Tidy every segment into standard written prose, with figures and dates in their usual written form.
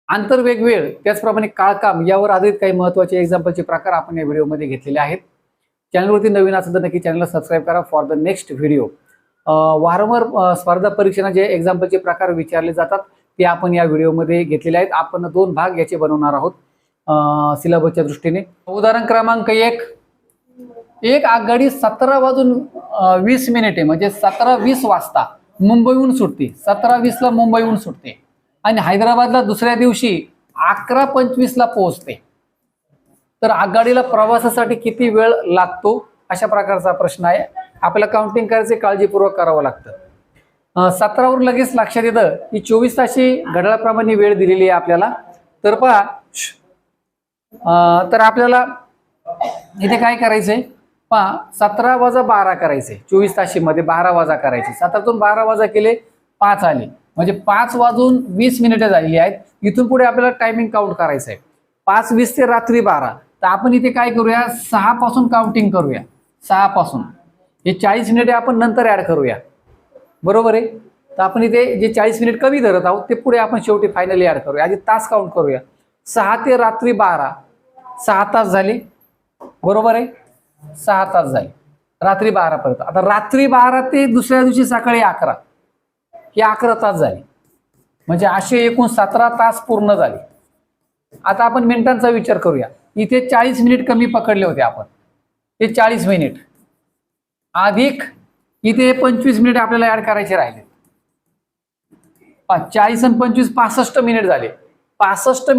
आंतरवेग वेळ त्याचप्रमाणे काळकाम यावर आधारित काही महत्त्वाचे एक्झाम्पलचे प्रकार आपण या व्हिडिओमध्ये घेतलेले आहेत. चॅनलवरती नवीन असेल तर नक्की चॅनलला सबस्क्राईब करा फॉर द नेक्स्ट व्हिडिओ. वारंवार स्पर्धा परीक्षेला जे एक्झाम्पलचे प्रकार विचारले जातात ते आपण या व्हिडिओमध्ये घेतलेले आहेत. आपण 2 भाग याचे बनवणार आहोत सिलेबसच्या दृष्टीने. उदाहरण क्रमांक 1, एक आगगाडी 17:20 म्हणजे 17:20 वाजता मुंबईहून सुटते. 17:20 ला मुंबईहून सुटते आणि हैदराबादला दुसऱ्या दिवशी 11:25 ला पोहोचते. तर आगगाडीला प्रवासासाठी किती वेळ लागतो, अशा प्रकारचा प्रश्न आहे. आपल्याला काउंटिंग करायचे काळजीपूर्वक करावं लागतं. 17 वरून लगेच लक्षात येतं की 24 ताशी घड्याळाप्रमाणे वेळ दिलेली आहे आपल्याला. तर पहा, तर आपल्याला इथे काय करायचंय, पहा 17 वजा 12 करायचे. 24 ताशीमध्ये 12 वजा करायचे. 17तून 12 वजा केले 5 आले, म्हणजे 5:20 झालेली आहेत. इथून पुढे आपल्याला टायमिंग काउंट करायचं आहे. 5:20 ते रात्री 12. तर आपण इथे काय करूया, 6 पासून काउंटिंग करूया. 6 पासून हे 40 मिनिटे आपण नंतर ऍड करूया, बरोबर आहे. तर आपण इथे जे 40 मिनिट कमी धरत आहोत ते पुढे आपण शेवटी फायनली ऍड करूया. आधी तास काउंट करूया. 6 ते रात्री 12 6 तास झाले, बरोबर आहे. 6 तास झाले रात्री 12 पर्यंत. आता रात्री 12 ते दुसऱ्या दिवशी सकाळी 11 हे 11 तास झाले, म्हणजे असे एकूण 17 तास पूर्ण झाले. आता आपण मिनिटांचा विचार करूया. इथे 40 मिनिट कमी पकडले होते आपण, ते 40 मिनिट अधिक इथे 25 मिनिट आपल्याला ऍड करायचे राहिले. 40 आणि 25 65 मिनिट झाले. 65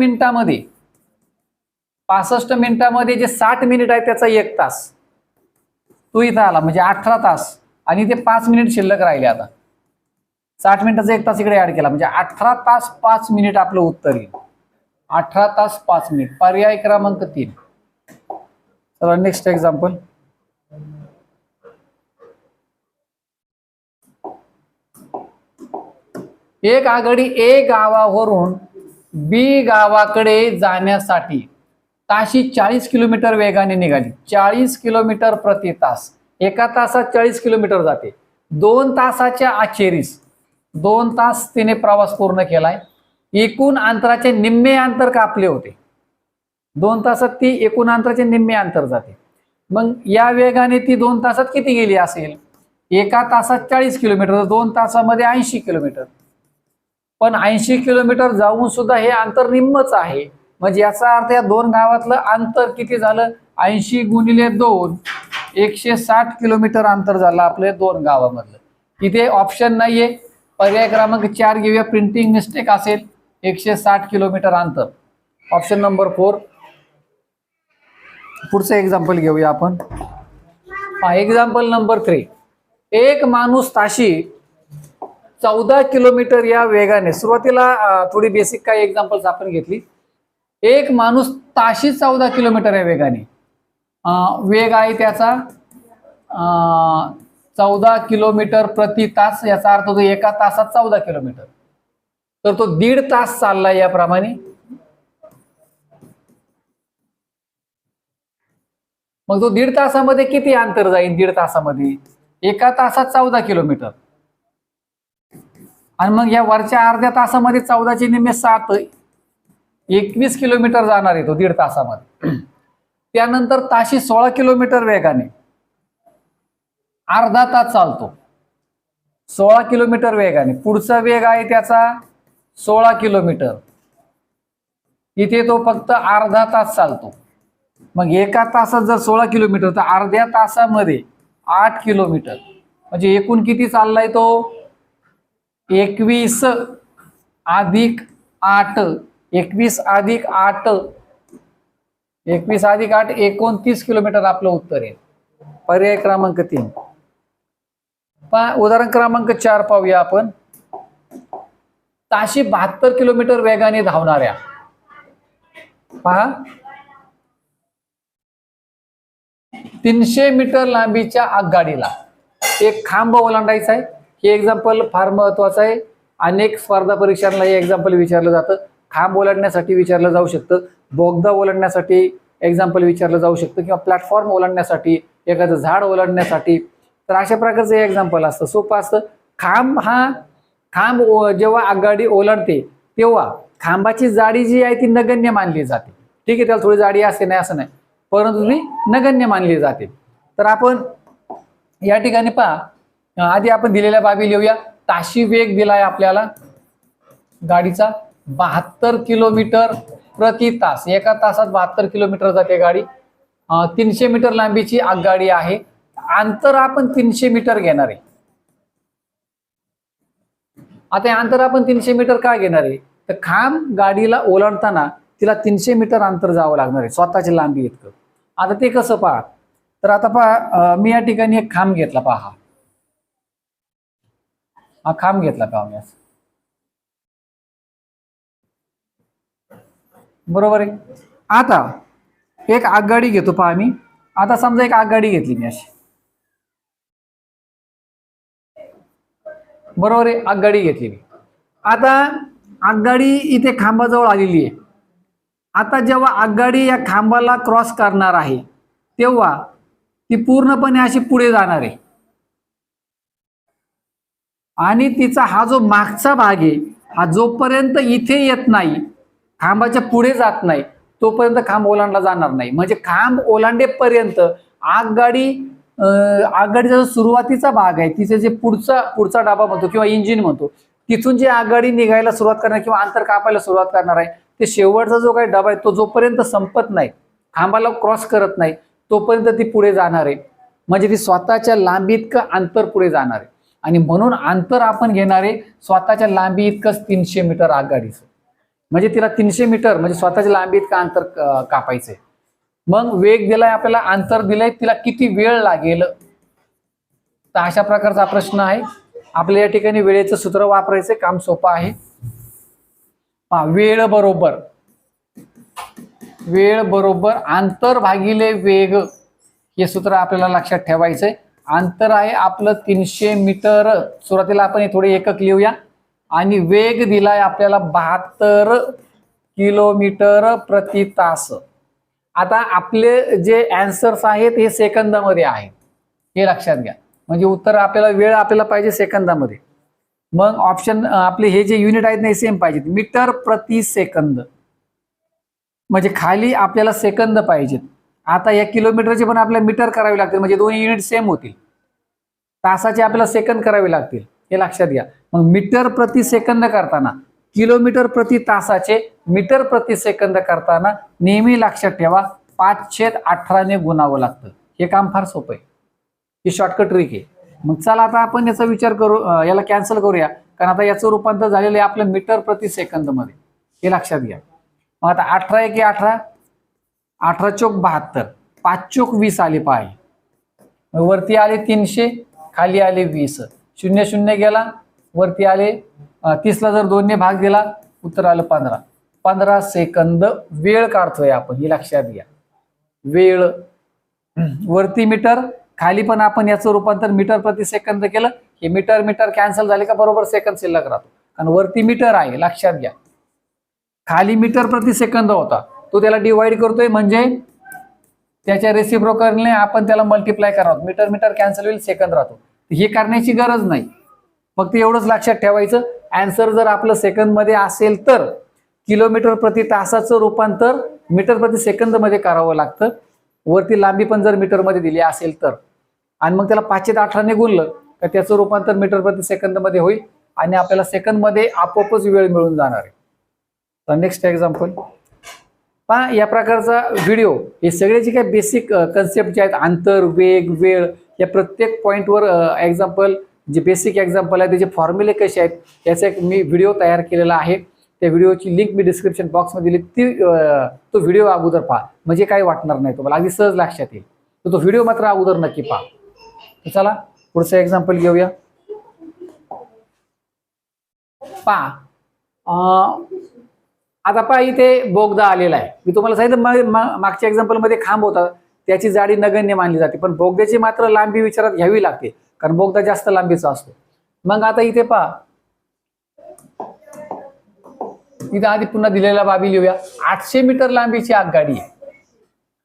मिनिटामध्ये जे 60 मिनिट आहे त्याचा 1 तास तो इथं आला, म्हणजे 18 तास. आणि ते 5 मिनिट शिल्लक राहिले. आता 60 मिनिटाचा 1 तास इकडे ऍड केला, म्हणजे 18 तास 5 मिनिट आपलं उत्तर येईल. 18 तास 5 मिनिट. पर्याय क्रमांक 3. चला नेक्स्ट एक्झाम्पल. एक आगगाडी ए गावावरून बी गावाकडे जाण्यासाठी ताशी 40 किलोमीटर वेगाने निघाली. 40 किलोमीटर प्रति तास. एका तासात 40 किलोमीटर जाते. 2 तासाच्या अखेरीस 2 तास तिने प्रवास पूर्ण केलाय. एकूण अंतराचे निम्मे अंतर कापले होते. 2 तासात ती एकूण अंतराचे निम्मे अंतर जाते. मग या वेगाने ती 2 तासात किती गेली असेल? एका तासात 40 किलोमीटर, 2 तासामध्ये 80 किलोमीटर. पण 80 किलोमीटर जाऊन सुद्धा हे अंतर निम्मच आहे. म्हणजे याचा अर्थ या 2 गावातलं अंतर किती झालं? 80 गुणिले 2 160 किलोमीटर अंतर झालं आपल्या 2 गावामधलं. इथे ऑप्शन नाहीये. पर्याय क्रमांक 4 घेऊया. प्रिंटिंग मिस्टेक असेल. 160 किलोमीटर अंतर. Option number 4. पुढचं एक्झाम्पल घेऊया आपण. Example number 3. एक माणूस ताशी 14 किलोमीटर या वेगाने. सुरुवातीला थोडी बेसिक काही एक्झाम्पल्स आपण घेतली. एक माणूस ताशी 14 किलोमीटर या वेगाने, वेग आहे त्याचा 14 किलोमीटर प्रति तास. याचा अर्थ तो एका तासात 14 किलोमीटर. तर तो 1.5 तास चालला याप्रमाणे. मग तो 1.5 तासामध्ये किती अंतर जाईल? 1.5 तासामध्ये एका तासात 14 किलोमीटर. आणि मग या वरच्या अर्ध्या तासामध्ये 14चे निम्मे 7 21 किलोमीटर जाणार आहे तो 1.5 तासामध्ये. त्यानंतर ताशी 16 किलोमीटर वेगाने अर्धा तास चालतो. 16 किलोमीटर वेगाने. पुढचा वेग आहे त्याचा 16 किलोमीटर. इथे तो फक्त अर्धा तास चालतो. मग एका तासात जर 16 किलोमीटर तर अर्ध्या तासामध्ये 8 किलोमीटर. म्हणजे एकूण किती चाललाय तो? 21 अधिक 8. 21 अधिक 8 29 किलोमीटर आपलं उत्तर आहे. पर्याय क्रमांक 3. उदाहरण क्रमांक 4 पाहूया आपण. ताशी 72 किलोमीटर वेगाने धावणाऱ्या, पहा 300 मीटर लांबीच्या आगगाडीला एक खांब ओलांडायचा आहे. हे एक्झाम्पल फार महत्वाचं आहे. अनेक स्पर्धा परीक्षांना हे एक्झाम्पल विचारलं जातं. खांब ओलांडण्यासाठी विचारलं जाऊ शकतं, बोगदा ओलांडण्यासाठी एक्झाम्पल विचारलं जाऊ शकतं, किंवा प्लॅटफॉर्म ओलांडण्यासाठी, एखादं झाड ओलांडण्यासाठी. तर अशा प्रकारचं हे एक्झाम्पल असतं. सोपं असतं. खांब जेव्हा आगगाडी ओलांडते तेव्हा खांबाची जाडी जी आहे ती नगण्य मानली जाते. ठीक आहे, त्याला थोडी जाडी असते नाही असं नाही, परंतु ती नगण्य मानली जाते. तर आपण या ठिकाणी पहा, आधी आपण दिलेल्या बाबी लिहूया. ताशी वेग दिलाय आपल्याला गाडीचा 72 किलोमीटर प्रति तास. एका तासात 72 किलोमीटर जाते गाडी. 300 मीटर लांबीची आगगाडी आहे. अंतर आपण 300 मीटर घेणार आहे. आता अंतर आपण 300 मीटर का घेणार आहे, तर खांब गाडीला ओलांडताना तिला 300 मीटर अंतर जावं लागणार आहे स्वतःची लांबी इतकं. आता ते कसं पहा, तर आता पहा, मी या ठिकाणी एक खांब घेतला. पहा, हा खांब घेतला पहा मी असं, बरोबर आहे. आता एक आगगाडी घेतो पहा मी. आता समजा एक आगगाडी घेतली मी अशी, बरोबर आहे, आगगाडी घेतली मी. आता आगगाडी इथे खांबाजवळ आलेली आहे. आता जेव्हा आगगाडी या खांबाला क्रॉस करणार आहे तेव्हा ती पूर्णपणे अशी पुढे जाणार आहे आणि तिचा हा जो मागचा भाग आहे हा जोपर्यंत इथे येत नाही, खांबाच्या पुढे जात नाही, तोपर्यंत खांब ओलांडला जाणार नाही. म्हणजे खांब ओलांडेपर्यंत आगगाडीचा जो सुरुवातीचा भाग आहे, तिचे जे पुढचा डबा म्हणतो किंवा इंजिन म्हणतो, तिथून जी आगगाडी निघायला सुरुवात करणार किंवा अंतर कापायला सुरुवात करणार आहे, ते शेवटचा जो काही डबा आहे तो जोपर्यंत संपत नाही, खांबाला क्रॉस करत नाही, तोपर्यंत ती पुढे जाणार आहे. म्हणजे ती स्वतःच्या लांबी इतकं अंतर पुढे जाणार आहे. आणि म्हणून अंतर आपण घेणार आहे स्वतःच्या लांबी इतकंच 300 मीटर आगगाडीचं. म्हणजे तिला 300 मीटर म्हणजे स्वतःच्या लांबी इतकं अंतर कापायचंय. मग वेग दिलाय आपल्याला, अंतर दिलंय, तिला किती वेळ लागेल, तर अशा प्रकारचा प्रश्न आहे. आपल्या या ठिकाणी वेळेचं सूत्र वापरायचं, काम सोपं आहे. वेळ बरोबर अंतर भागिले वेग, हे सूत्र आपल्याला लक्षात ठेवायचंय. अंतर आहे आपलं 300 मीटर. सुरुवातीला आपण हे थोडे एकक लिहूया. आणि वेग दिलाय आपल्याला 72 किलोमीटर प्रति तास. आता आपले जे अँसर्स आहेत हे सेकंदामध्ये आहेत, हे लक्षात घ्या. म्हणजे उत्तर आपल्याला, वेळ आपल्याला पाहिजे सेकंदामध्ये. मग ऑप्शन आपले हे जे युनिट आहेत ना, सेम पाहिजेत, मीटर प्रति सेकंद. म्हणजे खाली आपल्याला सेकंद पाहिजेत. आता या किलोमीटरचे पण आपल्याला मीटर करावे लागतील, म्हणजे दोन्ही युनिट सेम होतील. तासाचे आपल्याला सेकंद करावे लागतील, हे लक्षात घ्या. मग मीटर प्रति सेकंद करताना किलोमीटर प्रति तासाचे मीटर प्रति सेकंद करताना नेहमी लक्षात ठेवा 5/18 ने गुणावं लागतं. हे काम फार सोपं आहे, ही शॉर्टकट ट्रिक आहे. मग चला आता आपण याचा विचार करू, याला कॅन्सल करूया, कारण आता याचं रूपांतर झालेलं आहे आपलं मीटर प्रति सेकंद मध्ये, हे लक्षात घ्या. मग आता 18 × 18, 18 चोक 72, 5 चोक 20 आले पाहिजे. वरती आले 300, खाली आले 20. 0 0 गेला, वरती आले 30 ला जर 2 ने भाग दिला, उत्तर आलं 15. 15 सेकंद वेळ काढतोय आपण, हे लक्षात घ्या. वेळ वरती मीटर, खाली पण आपण याचं रूपांतर मीटर प्रति सेकंद केलं. हे मीटर कॅन्सल झाले का बरोबर सेकंद शिल्लक राहतो, कारण वरती मीटर आहे, लक्षात घ्या. खाली मीटर प्रति सेकंद होता, तो त्याला डिवाइड करतोय, म्हणजे त्याच्या रेसिप्रोकलने आपण त्याला मल्टिप्लाय करावं. मीटर कॅन्सल होईल, सेकंद राहतो. हे करण्याची गरज नाही, फक्त एवढंच लक्षात ठेवायचं. आन्सर जर आपलं सेकंद मध्ये असेल तर किलोमीटर प्रति तासाचं रूपांतर मीटर प्रति सेकंद मध्ये करावं लागतं. वरती लांबी पण जर मीटर मध्ये दिली असेल तर, आणि मग त्याला 5/18 ने गुणलं तर त्याचं रूपांतर मीटर प्रति सेकंद मध्ये होईल आणि आपल्याला सेकंद मध्ये आपोआपच वेळ मिळून जाणार आहे. तर नेक्स्ट एक्झाम्पल पहा. या प्रकारचा व्हिडिओ, हे सगळे जे काही बेसिक कन्सेप्ट जे आहेत, अंतर, वेग, वेळ, या प्रत्येक पॉईंटवर एक्झाम्पल, जे बेसिक एक्झाम्पल आहे त्याचे फॉर्म्युले कसे आहेत याचा एक मी व्हिडिओ तयार केलेला आहे. त्या व्हिडिओची लिंक मी डिस्क्रिप्शन बॉक्समध्ये दिली. तो व्हिडिओ अगोदर पहा, म्हणजे काही वाटणार नाही तुम्हाला, अगदी सहज लक्षात येईल. तर तो व्हिडिओ मात्र अगोदर नक्की पहा. तर चला पुढचं एक्झाम्पल घेऊया. पहा, आता पहा इथे बोगदा आलेला आहे. मी तुम्हाला सांगितलं मागच्या एक्झाम्पल मध्ये खांब होता, त्याची जाडी नगण्य मानली जाते, पण बोगद्याची मात्र लांबी विचारात घ्यावी लागते, कारण बोगदा जास्त लांबीचा असतो. मग आता इथे पहा, इथे आधी पुन्हा दिलेल्या बाबी लिहूया. 800 मीटर लांबीची आगगाडी आहे.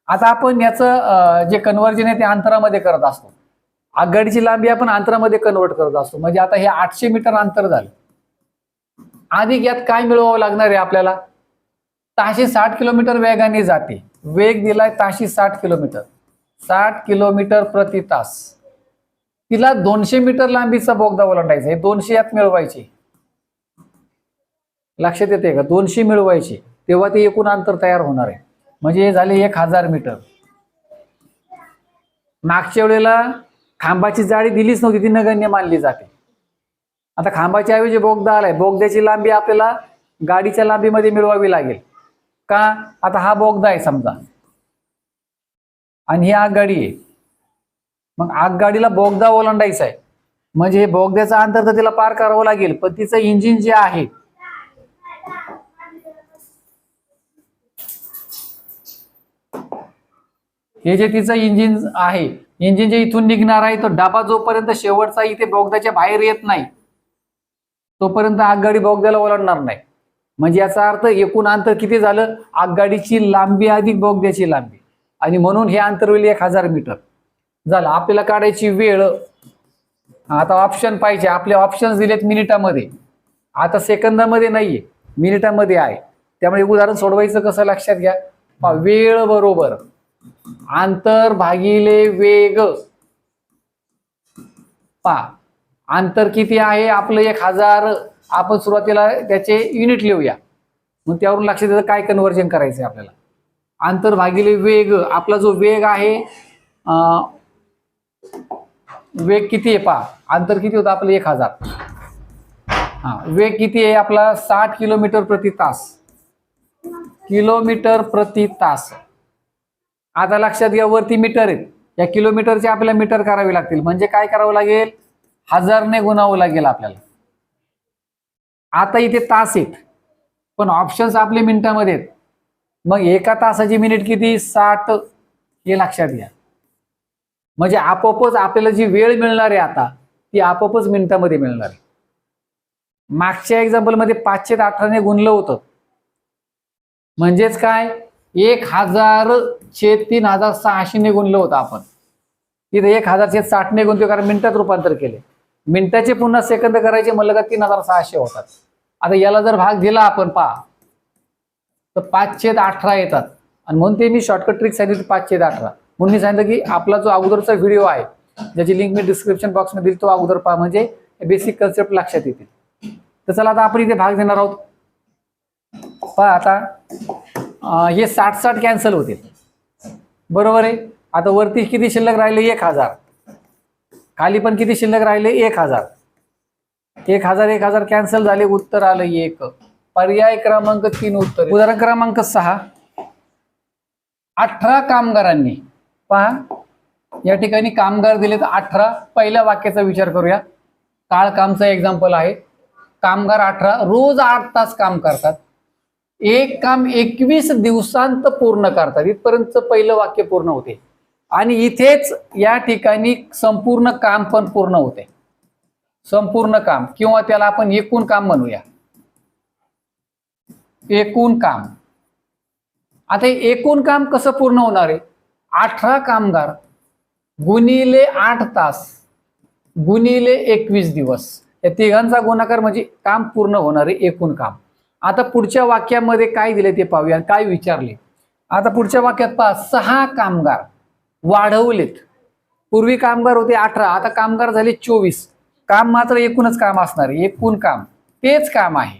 आता आपण याचं जे कन्व्हर्जन आहे ते अंतरामध्ये करत असतो. आगगाडीची लांबी आपण अंतरामध्ये कन्वर्ट करत असतो. म्हणजे आता हे 800 मीटर अंतर झालं. अधिक यात काय मिळवावं लागणार आहे आपल्याला? ताशी 60 किलोमीटर वेगाने जाते, वेग दिलाय ताशी 60 किलोमीटर, 60 किलोमीटर प्रति तास. तिला 200 मीटर लांबीचा बोगदा ओलांडायचा आहे, 200 यात मिळवायचे. लक्षात येते का? 200 मिळवायचे, तेव्हा ते एकूण अंतर तयार होणार आहे. म्हणजे हे झाले 1000 मीटर. मागच्या वेळेला खांबाची जाळी दिलीच नव्हती, ती नगण्य मानली जाते. आता खांबाच्या ऐवजी बोगदा आलाय, बोगद्याची लांबी आपल्याला गाडीच्या लांबीमध्ये मिळवावी लागेल का? आता हा बोगदा आहे समजा आणि ही आगगाडी आहे. मग आगगाडीला बोगदा ओलांडायचा आहे, म्हणजे हे बोगद्याचं अंतर तर तिला पार करावं लागेल, पण तिचं इंजिन जे आहे हे जे तिचं इंजिन आहे, इंजिन जे इथून निघणार आहे तो डबा जोपर्यंत शेवटचा इथे बोगद्याच्या बाहेर येत नाही तोपर्यंत आगगाडी बोगद्याला ओलांडणार नाही. म्हणजे याचा अर्थ एकूण अंतर किती झालं? आगगाडीची लांबी अधिक बोगद्याची लांबी, आणि म्हणून हे अंतर होईल 1000 मीटर झालं. आपल्याला काढायची वेळ, आता ऑप्शन पाहिजे. आपले ऑप्शन्स दिलेत मिनिटामध्ये, आता सेकंदामध्ये नाहीये, मिनिटामध्ये आहे. त्यामुळे उदाहरण सोडवायचं कसं लक्षात घ्या. वेळ बरोबर अंतर भागिले वेग. अंतर किती आहे आपलं? 1000. आपण सुरुवातीला त्याचे युनिट लिहूया, मग त्यावरून लक्षात येतं काय कन्व्हर्जन करायचं आपल्याला. अंतर भागिले वेग, आपला जो वेग आहे, वेग किती आहे अंतर किती होतं आपलं? 1000. वेग किती आहे आपला? 60 किलोमीटर प्रति तास. किलोमीटर प्रति तास. आता लक्षात घ्या, वरती मीटर आहेत, या किलोमीटरचे आपल्याला मीटर करावे लागतील. म्हणजे काय करावं लागेल? 1000 ने गुणावं लागेल आपल्याला. आता इथे तास आहेत, पण ऑप्शन्स आपले मिनिटामध्ये आहेत. मग एका तासाची मिनिट किती? 60. हे लक्षात घ्या. म्हणजे आपोआपच आपल्याला जी वेळ मिळणार आहे आता ती आपोआपच मिनिटामध्ये मिळणार आहे. मागच्या एक्झाम्पलमध्ये 518 ने गुणलं होतं, म्हणजेच काय? 1000/3600 ने गुणलं होतं आपण. तिथे 1000/60 ने गुणतो, कारण मिनिटात रूपांतर केले. मिनिटाचे पुन्हा सेकंद करायचे म्हणलं का 3600 होतात. आता याला जर भाग दिला आपण तर 5/18 येतात. आणि म्हणून ते मी शॉर्टकट ट्रिक सांगितली 5/18. म्हणून मी सांगितलं की आपला जो अगोदरचा व्हिडिओ आहे, ज्याची लिंक मी डिस्क्रिप्शन बॉक्समध्ये दिली, तो अगोदर पहा, म्हणजे बेसिक कन्सेप्ट लक्षात येतील. तर चला आता आपण इथे भाग देणार आहोत. आता हे 60 कॅन्सल होतील, बरोबर आहे. आता वरती किती शिल्लक राहिले? 1000. खाली पण किती शिल्लक राहिले? 1000. 1000 कॅन्सल झाले, उत्तर आलं 1. पर्याय क्रमांक 3 उत्तर. उदाहरण क्रमांक 6. 18 कामगारांनी, पहा या ठिकाणी कामगार दिले तर 18. पहिल्या वाक्याचा विचार करूया. काळ कामचा एक्झाम्पल आहे. कामगार 18 रोज 8 तास काम करतात. एक काम 21 दिवसांत पूर्ण करतात. इथपर्यंत पहिलं वाक्य पूर्ण होते, आणि इथेच या ठिकाणी संपूर्ण काम पण पूर्ण होते. संपूर्ण काम, किंवा त्याला आपण एकूण काम म्हणूया. एकूण काम. आता एकूण काम कसं पूर्ण होणार आहे? 18 कामगार गुणिले 8 तास गुणिले 21 दिवस, या तिघांचा गुणाकार म्हणजे काम पूर्ण होणारे एकूण काम. आता पुढच्या वाक्यामध्ये काय दिले ते पाहूया, काय विचारले. आता पुढच्या वाक्यात पहा, 6 कामगार वाढवलेत. पूर्वी कामगार होते 18, आता कामगार झाले 24. काम मात्र एकूणच काम असणार आहे. एकूण काम तेच काम आहे,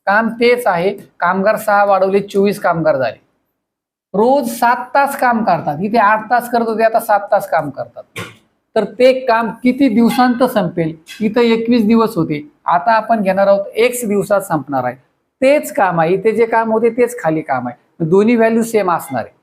काम तेच आहे. कामगार 6 वाढवले, 24 कामगार झाले. रोज 7 तास काम करतात. इथे 8 तास करत होते, आता 7 तास काम करतात. तर ते काम किती दिवसांत संपेल? इथं 21 दिवस होते, आता आपण घेणार आहोत X दिवसात संपणार आहे. तेच काम आहे, इथे जे काम होते तेच खाली काम आहे. दोन्ही व्हॅल्यू सेम असणार आहे.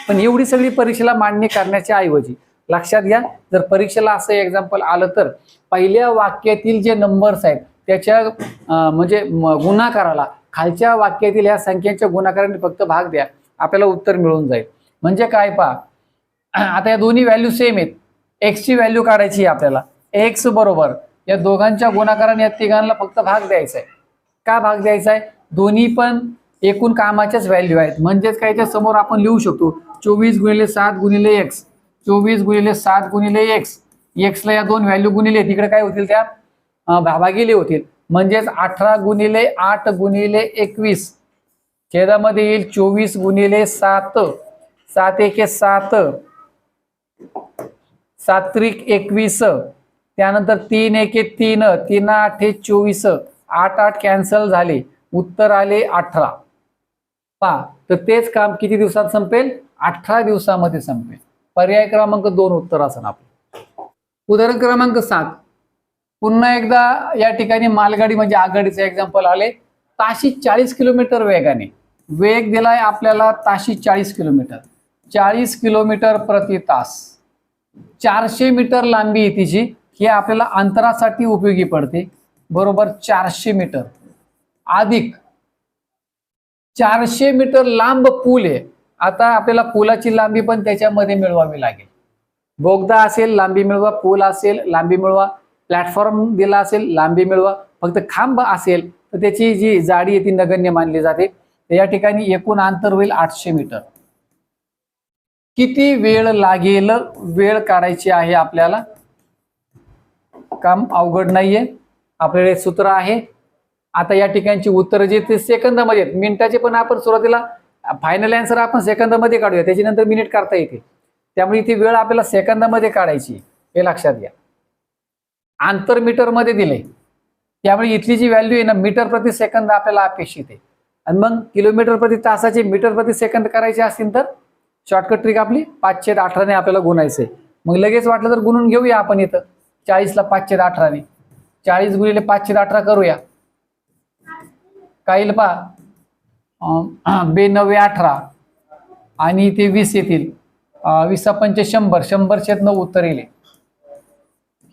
पण एवढी सगळी परीक्षेला मांडणी करण्याच्या ऐवजी लक्षात घ्या, जर परीक्षेला असं एक्झाम्पल आलं तर पहिल्या वाक्यातील जे नंबर्स आहेत त्याच्या म्हणजे गुणाकाराला खालच्या वाक्यातील ह्या संख्यांच्या गुणाकाराने फक्त भाग द्या, आपल्याला उत्तर मिळून जाईल. म्हणजे काय पहा, आता या दोन्ही व्हॅल्यू सेम आहेत. X ची व्हॅल्यू काढायची आहे आपल्याला. X बरोबर या दोघांच्या गुणाकाराने या तिघांना फक्त भाग द्यायचा आहे. का भाग द्यायचा आहे? दोन्ही पण एकूण कामाच्याच व्हॅल्यू आहेत. म्हणजेच कायच्या समोर आपण लिहू शकतो 24 गुणिले 7 गुणिले X. 24 गुणिले 7 गुणिले X. X ला या दोन व्हॅल्यू गुणिले, तिकडे काय होतील? त्या भागिले होतील. म्हणजेच 18 गुणिले 8 गुणिले 21 छेदामध्ये येईल 24 गुणिले 7, 7 एके 7, 7 त्रिक 21, त्यानंतर 3 एके 3, 3 8 24, 8 8 कॅन्सल झाले, उत्तर आले 18. पहा, तर तेच काम किती दिवसात संपेल? 18 दिवसामध्ये संपेल. पर्याय क्रमांक 2 उत्तर असणार आपलं. उदाहरण क्रमांक 7. पुन्हा एकदा या ठिकाणी मालगाडी म्हणजे आगगाडीचे एक्झाम्पल आले. ताशी 40 किलोमीटर वेगाने, वेग दिलाय आपल्याला ताशी 40 किलोमीटर, 40 किलोमीटर प्रति तास, 400 मीटर लांबी आहे तिची. हे आपल्याला अंतरासाठी उपयोगी पडते. बरोबर 400 मीटर अधिक 400 मीटर लांब पूल आहे. आता आपल्याला पुलाची लांबी पण त्याच्यामध्ये मिळवावी लागेल. बोगदा असेल लांबी मिळवा, पूल असेल लांबी मिळवा, प्लॅटफॉर्म दिला असेल लांबी मिळवा. फक्त खांब असेल तर त्याची जी जाडी आहे ती नगण्य मानली जाते. तर या ठिकाणी एकूण अंतर होईल 800 मीटर. किती वेळ लागेल? वेळ काढायची आहे आपल्याला. काम अवघड नाहीये, आपल्याकडे सूत्र आहे. आता या ठिकाणची उत्तर जे ते सेकंदामध्ये आहेत, मिनिटाचे पण आपण सुरुवातीला फायनल आन्सर आपण सेकंदामध्ये काढूया, त्याच्यानंतर मिनिट काढता येते. त्यामुळे इथे वेळ आपल्याला सेकंदामध्ये काढायची, हे लक्षात घ्या. अंतर मीटर मध्ये दिले, त्यामुळे इथली जी व्हॅल्यू आहे ना मीटर प्रति सेकंद आपल्याला अपेक्षित आहे. आणि मग किलोमीटर प्रति तासाचे मीटर प्रति सेकंद करायचे असतील तर शॉर्टकट ट्रिक आपली 5/18 ने आपल्याला गुणायचंय. मग लगेच वाटलं तर गुणून घेऊया आपण. इथं 40 ला 5/18 ने 40 गुणिले 5/18 करूया. काय येईल पहा, 2×9=18 आणि ते 20 येतील. 20×5 = 100, 100/9 उत्तर येईल.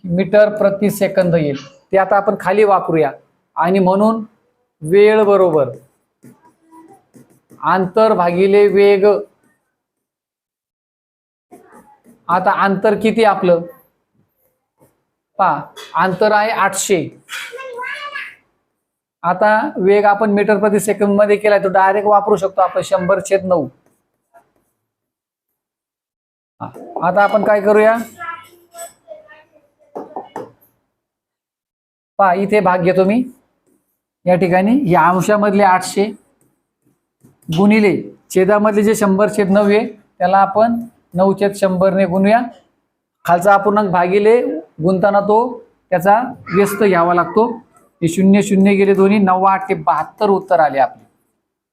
मीटर प्रति सेकंद येईल. ते आता आपण खाली वापरूया. आणि म्हणून वेळ बरोबर अंतर भागिले वेग. आता अंतर किती आपलं पहा, अंतर आहे 800. आता वेग आपण मीटर प्रति सेकंद मध्ये केलाय, तो डायरेक्ट वापरू शकतो आपण 100/9. आता आपण काय करूया पहा, इथे भाग घेतो मी. या ठिकाणी या अंशामधले 800 गुणिले छेदामधले जे 100/9 आहे त्याला आपण 9/100 ने गुणूया. खालचा अपूर्णांक भागिले गुणताना तो त्याचा व्यस्त घ्यावा लागतो. हे 0 0 गेले दोन्ही, 9 8 72 उत्तर आले आपले.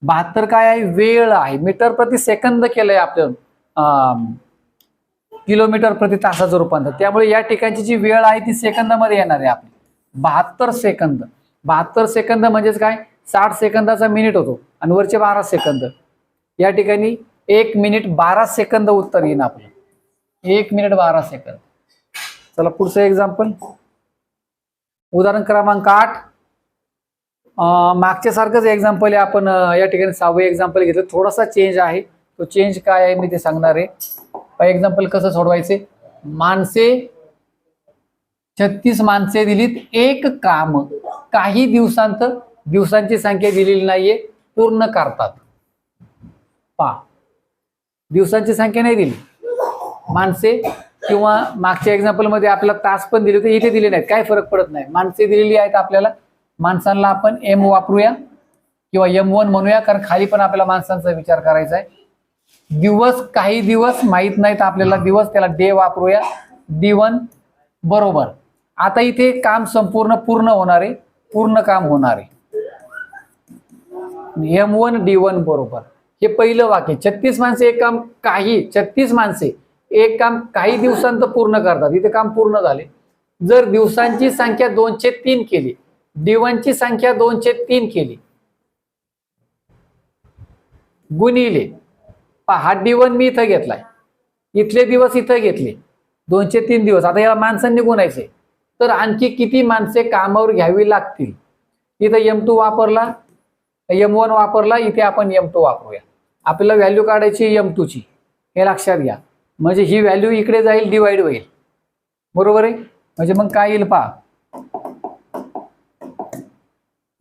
72 काय आहे? वेळ आहे. मीटर प्रति सेकंद केलंय आपलं, किलोमीटर प्रति तासाचं रूपांतर. त्यामुळे या ठिकाणची जी वेळ आहे ती सेकंदामध्ये येणार आहे आपली. 72 सेकंद. 72 सेकंद म्हणजेच काय, 60 सेकंदाचा मिनिट होतो आणि वरचे 12 सेकंद. या ठिकाणी 1 मिनिट 12 सेकंद उत्तर येईल आपलं. 1 मिनिट 12 सेकंद. चला पुढचं एक्झाम्पल. उदाहरण क्रमांक 8. मागच्या सारखंच एक्झाम्पल आहे. आपण या ठिकाणी 6वं एक्झाम्पल घेतलं. थोडासा चेंज आहे. तो चेंज काय आहे मी ते सांगणार आहे. एक्झाम्पल कसं सोडवायचे. माणसे 36 माणसे दिलीत, एक काम काही दिवसांत, दिवसांची संख्या दिलेली नाहीये, पूर्ण करतात. पहा, दिवसांची संख्या नाही दिली. माणसे किंवा मागच्या एक्झाम्पल मध्ये आपल्याला तास पण दिले होते, इथे दिले नाहीत, काय फरक पडत नाही. माणसे दिलेली आहेत आपल्याला. माणसांना आपण M वापरूया किंवा M1 म्हणूया, कारण खाली पण आपल्याला माणसांचा विचार करायचा आहे. दिवस, काही दिवस माहित नाहीत आपल्याला दिवस, त्याला डे वापरूया. D1 बरोबर. आता इथे काम संपूर्ण पूर्ण होणार आहे, पूर्ण काम होणार आहे. M1 D1 बरोबर. हे पहिलं वाक्य. 36 माणसे एक काम काही, 36 माणसे एक काम काही दिवसांत पूर्ण करतात. इथे काम पूर्ण झाले. जर दिवसांची संख्या 2/3 केली, D1 ची संख्या 2/3 केली, गुणिले हा D1 मी इथं घेतलाय, इथले दिवस इथं घेतले, 2/3 दिवस. आता या माणसांनी गुणायचे, तर आणखी किती माणसे कामावर घ्यावी लागतील. इथं M2 वापरला, M1 वापरला, इथे आपण M2 वापरूया. आपल्याला व्हॅल्यू काढायची M2 ची, हे लक्षात घ्या. म्हणजे ही व्हॅल्यू इकडे जाईल, डिवाइड होईल. बरोबर आहे. म्हणजे मग काय येईल पहा,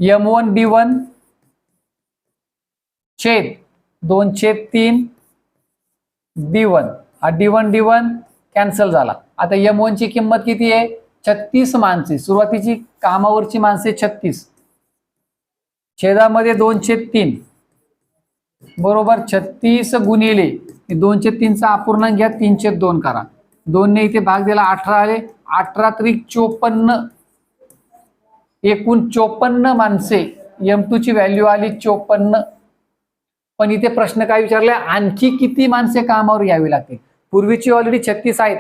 M1 D1 छेद 2/3 D1. हा D1 कॅन्सल झाला. आता M1 ची किंमत किती आहे? 36 माणसे, सुरुवातीची कामावरची माणसे 36, छेदामध्ये 2/3 बरोबर 36 गुणिले 2/3चा अपूर्णांक घ्या, 3/2 करा, 2 ने इथे भाग दिला 18 आले, 18 त्रिक 54, एकूण 54 माणसे, M2 ची व्हॅल्यू आली 54. पण इथे प्रश्न काय विचारले, आणखी किती माणसे कामावर घ्यावी लागतील? पूर्वीची ऑलरेडी 36 आहेत,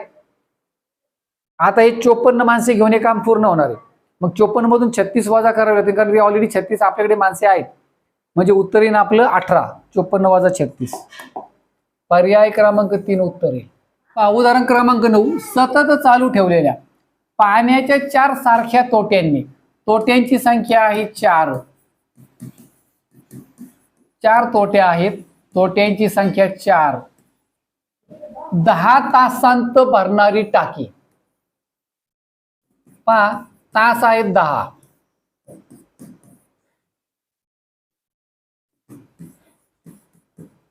आता हे 54 माणसे घेऊन हे काम पूर्ण होणार आहे. मग 54 मधून 36 वजा करावे लागतील, कारण ऑलरेडी 36 आपल्याकडे माणसे आहेत. म्हणजे उत्तर येईल आपलं 18, 54 वजा 36. पर्याय क्रमांक 3 उत्तर येईल. उदाहरण क्रमांक 9, सतत चालू ठेवलेल्या पाण्याच्या 4 सारख्या तोट्यांनी, तोट्यांची संख्या आहे 4, 4 तोट्या आहेत, तोट्यांची संख्या 4, 10 तासांत भरणारी टाकी. पहा तास आहेत 10,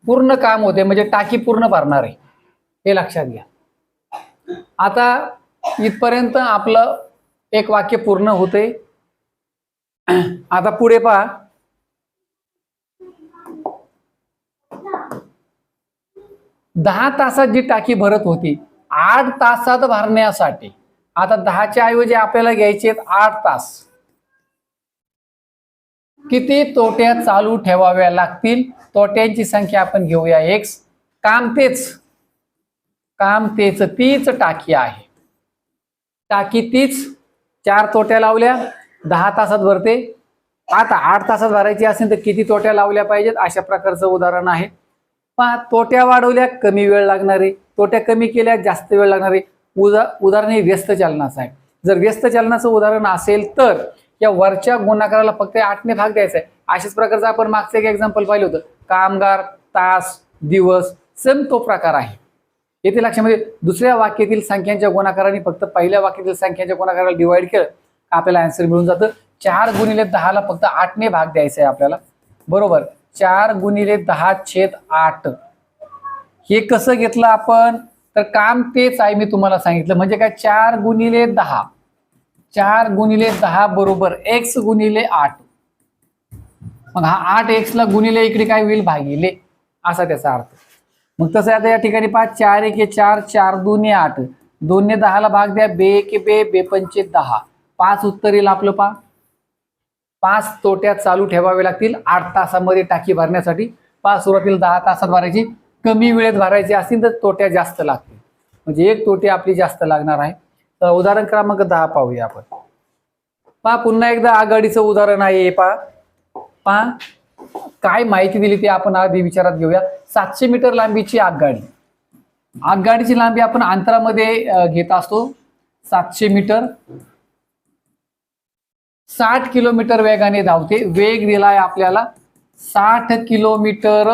पूर्ण काम होते म्हणजे टाकी पूर्ण भरणार आहे, हे लक्षात घ्या. आता इथपर्यंत आपलं एक वाक्य पूर्ण होते. आता पुढे पहा, 10 तासात जी टाकी भरत होती 8 तासात भरण्यासाठी, आता 10च्या ऐवजी आपल्याला घ्यायचे 8 तास. किती तोट्या चालू ठेवाव्या लागतील? तोट्यांची संख्या आपण घेऊया x. काम तेच तीच टाकी आहे, टाकी तीच, 4 तोट्या लावल्या, 10 तासात भरते. आता 8 तासात भरायची असेल तर किती तोट्या लावल्या पाहिजेत, अशा प्रकारचं उदाहरण आहे. पहा, तोट्या वाढवल्या कमी वेळ लागणारे, तोट्या कमी केल्या जास्त वेळ लागणारे. उदाहरण हे व्यस्त चलनाचं आहे. जर व्यस्त चलनाचं उदाहरण असेल तर या वरच्या गुणाकाराला फक्त 8 ने भाग द्यायचा आहे. अशाच प्रकारचं आपण मागचं एक एक्झाम्पल पाहिलं होतं, कामगार, तास, दिवस, सेम तो प्रकार आहे. येथे लक्षामध्ये दुसऱ्या वाक्यातील संख्यांच्या गुणाकाराने फक्त पहिल्या वाक्यातील संख्यांच्या गुणाकाराला डिवाइड केलं आपल्याला आन्सर मिळून जातं. 4 गुणिले 10 ला फक्त 8 ने भाग द्यायचा आहे आपल्याला, बरोबर. 4 गुणिले 10/8. हे कसं घेतलं आपण, तर काम तेच आहे, मी तुम्हाला सांगितलं. म्हणजे काय, 4 गुणिले 10, 4 गुणिले 10 बरोबर x गुणिले 8. मग हा 8x ला गुणिले इकडे काय होईल, भागिले, असा त्याचा अर्थ. मग तसं आता या ठिकाणी पहा, 4 1 4, 4 2 8, 2 ने 10 ला भाग द्या, 2 1 2, 2 5 10, 5 उत्तर येईल आपलं. 5 तोट्या चालू ठेवावे लागतील 8 तासामध्ये टाकी भरण्यासाठी. 5 सुरुवातीला 10 तासात भरायची, कमी वेळेत भरायची असतील तर तोट्या जास्त लागतील, म्हणजे 1 तोटी आपली जास्त लागणार आहे. तर उदाहरण क्रमांक 10 पाहूया आपण. पहा पुन्हा एकदा आघाडीचं उदाहरण आहे. पहा काय माहिती दिली ते आपण आधी विचारात घेऊया. 700 मीटर लांबीची आगगाडी, आगगाडीची लांबी आपण अंतरामध्ये घेत असतो 700 मीटर, 60 किलोमीटर वेगाने धावते. वेग दिलाय आपल्याला 60 किलोमीटर,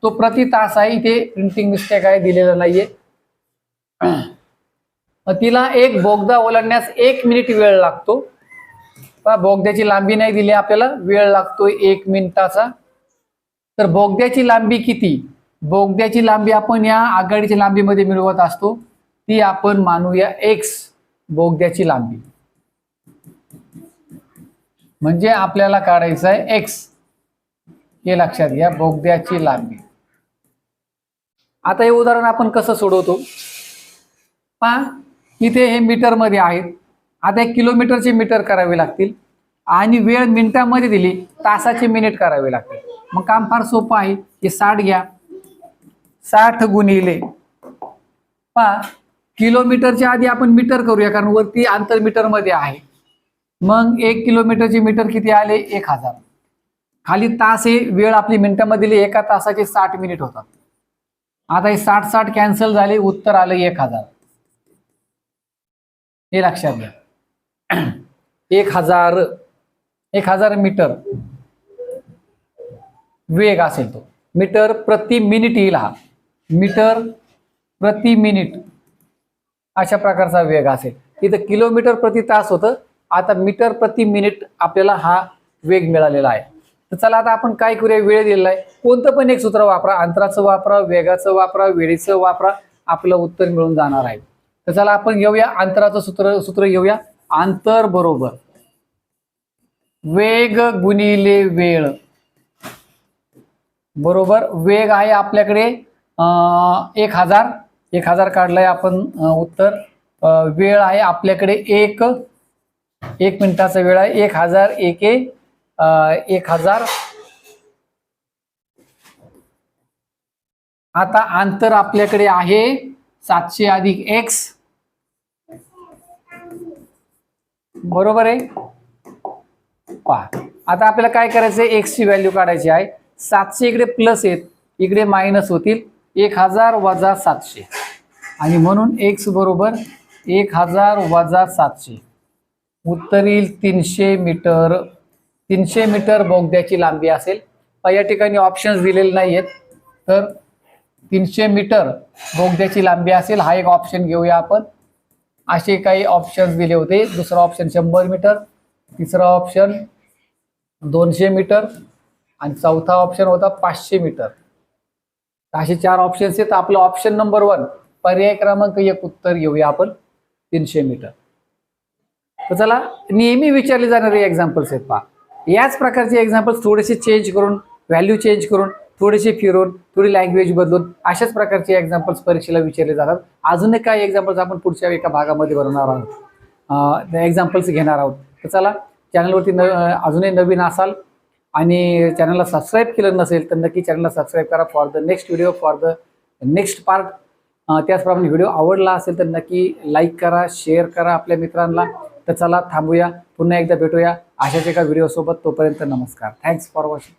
तो प्रति तास आहे. इथे प्रिंटिंग मिस्टेक आहे, दिलेलं नाहीये. तिला एक बोगदा ओलांडण्यास 1 मिनिट वेळ लागतो. बोगद्याची लांबी नाही दिली आपल्याला, वेळ लागतोय 1 मिनिटाचा. तर बोगद्याची लांबी किती, बोगद्याची लांबी आपण या आघाडीच्या लांबीमध्ये मिळवत असतो, ती आपण मानूया x. बोगद्याची लांबी म्हणजे आपल्याला काढायचं आहे x, हे लक्षात घ्या, बोगद्याची लांबी. आता हे उदाहरण आपण कसं सोडवतो, पहा इथे हे मीटर मध्ये आहेत. आता 1 किलोमीटरचे मीटर करावे लागतील आणि वेळ मिनिटांमध्ये दिली, तासाचे मिनिट करावे लागतील. मग काम फार सोपं आहे. हे 60 घ्या, 60 गुणिले, पहा किलोमीटरच्या आधी आपण मीटर करूया कारण वरती अंतर मीटर मध्ये आहे. मग 1 किलोमीटरचे मीटर किती आले, 1000. खाली तास हे वेळ आपली मिनिटांमध्ये दिली, एका तासाचे 60 मिनिट होतात. आता हे 60 कॅन्सल झाले, उत्तर आलं 1000. हे लक्षात घ्या, 1000 मीटर वेग असेल तो. मीटर प्रति मिनिट येईल, हा मीटर प्रति मिनिट अशा प्रकारचा वेग असेल. इथं किलोमीटर प्रति तास होतं, आता मीटर प्रति मिनिट आपल्याला हा वेग मिळालेला आहे. तर चला आता आपण काय करूया, वेळ दिलेला आहे, कोणतं पण एक सूत्र वापरा, अंतराचं वापरा, वेगाचं वापरा, वेळेचं वापरा, आपलं उत्तर मिळून जाणार आहे. तर चला आपण घेऊया अंतराचं सूत्र घेऊया. अंतर बरोबर वेग गुणिले वेळ बरोबर वेग आहे आपल्याकडे 1000 काढलाय आपण उत्तर. वेळ आहे आपल्याकडे एक मिनिटाचा वेळ आहे 1000 एके 1000. आता अंतर आपल्याकडे आहे 700 अधिक x बरोबर आहे. पहा आता आपल्याला काय करायचंय x ची व्हॅल्यू काढायची आहे. 700 इकडे प्लस आहेत इकडे मायनस होतील 1000 वजा 700 आणि म्हणून x बरोबर 1000 वजा 700 उत्तर येईल 300 मीटर. 300 मीटर बोगद्याची लांबी असेल. या ठिकाणी ऑप्शन्स दिलेले नाहीयेत तर 300 मीटर बोगद्याची लांबी असेल हा एक ऑप्शन घेऊया आपण. असे काही ऑप्शन्स दिले होते. दुसरा ऑप्शन 100 मीटर, तिसरा ऑप्शन 200 मीटर आणि चौथा ऑप्शन होता 500 मीटर. असे 4 ऑप्शन्स आहेत. आपलं ऑप्शन नंबर 1 पर्याय क्रमांक 1 उत्तर घेऊया आपण 300 मीटर. तर चला नेहमी विचारले जाणारे एक्झाम्पल्स आहेत पहा. याच प्रकारचे एक्झाम्पल्स थोडेसे चेंज करून व्हॅल्यू चेंज करून थोडेसे फिरून थोडी लँग्वेज बदलून अशाच प्रकारचे एक्झाम्पल्स परीक्षेला विचारले जातात. अजून काही एक्झाम्पल्स आपण पुढच्या एका भागामध्ये बनवणार आहोत, एक्झाम्पल्स घेणार आहोत. तर चला चॅनलवरती अजूनही नवीन असाल आणि चॅनलला सबस्क्राईब केलं नसेल तर नक्की चॅनलला सबस्क्राईब करा for the next video for the next part. त्याचप्रमाणे व्हिडिओ आवडला असेल तर नक्की लाईक करा शेअर करा आपल्या मित्रांना. तर चला थांबूया पुन्हा एकदा भेटूया अशाच एका व्हिडिओसोबत. तोपर्यंत नमस्कार. Thanks for watching.